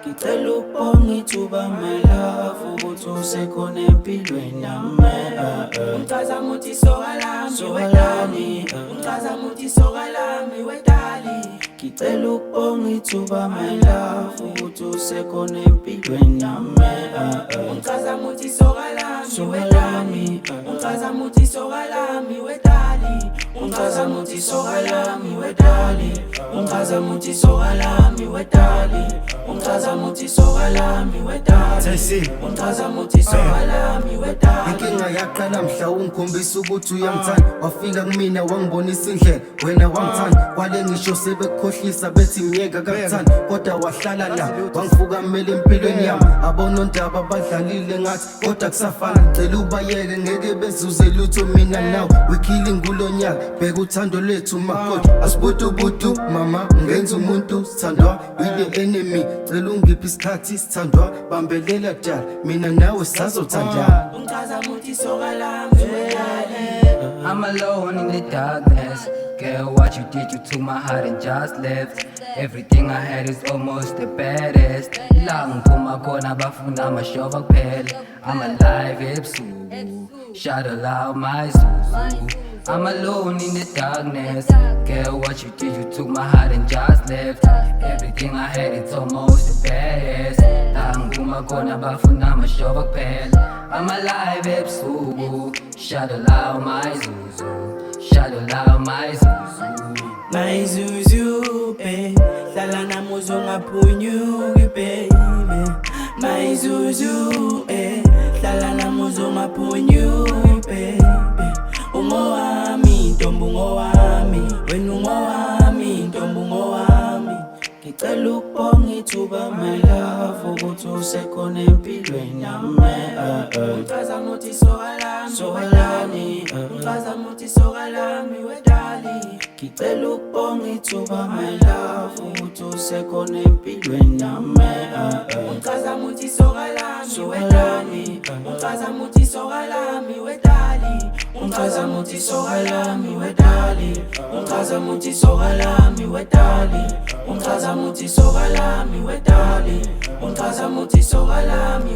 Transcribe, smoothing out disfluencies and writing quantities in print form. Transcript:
Ngicela ukubonga ithuba my love ukuthi usekhona empilweni yami. Ungichaza muthi soka lami wedali, ungichaza muthi soka lami wedali. Ngicela ukubonga ithuba my love ukuthi usekhona empilweni yami. Ungichaza muthi soka lami wedali, ungichaza muthi soka lami wedali. Ungichaza muthi soka lami wedali, ungichaza muthi soka lami wedali, ungichaza muthi soka lami wedali, ungichaza muthi soka lami wedali. Inkinga yaqala mhla ungikhombisa ukuthi uyangithanda, wafika kumina wangibonisa indlela wena wangithanda. Kwale ngisho sebekhohlisa bethi mnyeka kakuthanda, kodwa wahlala la wangifukamela empilweni yami. Abonondaba badlalile ngathi kodwa kusafana, cela ubayeke ngeke bezuze lutho mina nawe. We killing kulo nyaka, bheka uthando lethu makoti asibutubutu. Mama ungenza umuntu sithandwa with the enemy, cela ungiphi isikhathi sithandwa. Bambelela dala mina nawe sazothandana. Ungichaza muthi soka lami wedali. I'm alone in the darkness. Girl, what you did, you took my heart and just left. Everything I had is almost the baddest. La ngiphuma khona bafuna amashoba kuphela. I'm alive ebusuku, shout aloud my Zuzu. I'm alone in the darkness. Girl, what you did, you took my heart and just left. Everything I had, it's almost the baddest. La ngiphuma khona bafuna amashoba kuphela. I'm alive ebusuku, shout aloud my Zuzu, shout aloud my Zuzu. My Zuzu, babe, hlala nami uzongaphunyuki baby. My Zuzu, hlala nami uzongaphunyuki baby. Ungowami, ntombi ungowami, wena ungowami, ntombi ungowami. Ngicela ukubonga ithuba my love ukuthi usekhona empilweni yami. Ungichaza muthi soka lami, ungichaza muthi soka lami wedali. Ngicela ukubonga ithuba my love ukuthi usekhona empilweni yami. Ungichaza muthi soka lami wedali, ungichaza muthi soka lami wedali. Ungichaza muthi soka lami wedali, ungichaza muthi soka lami wedali, ungichaza muthi soka lami wedali, ungichaza muthi soka lami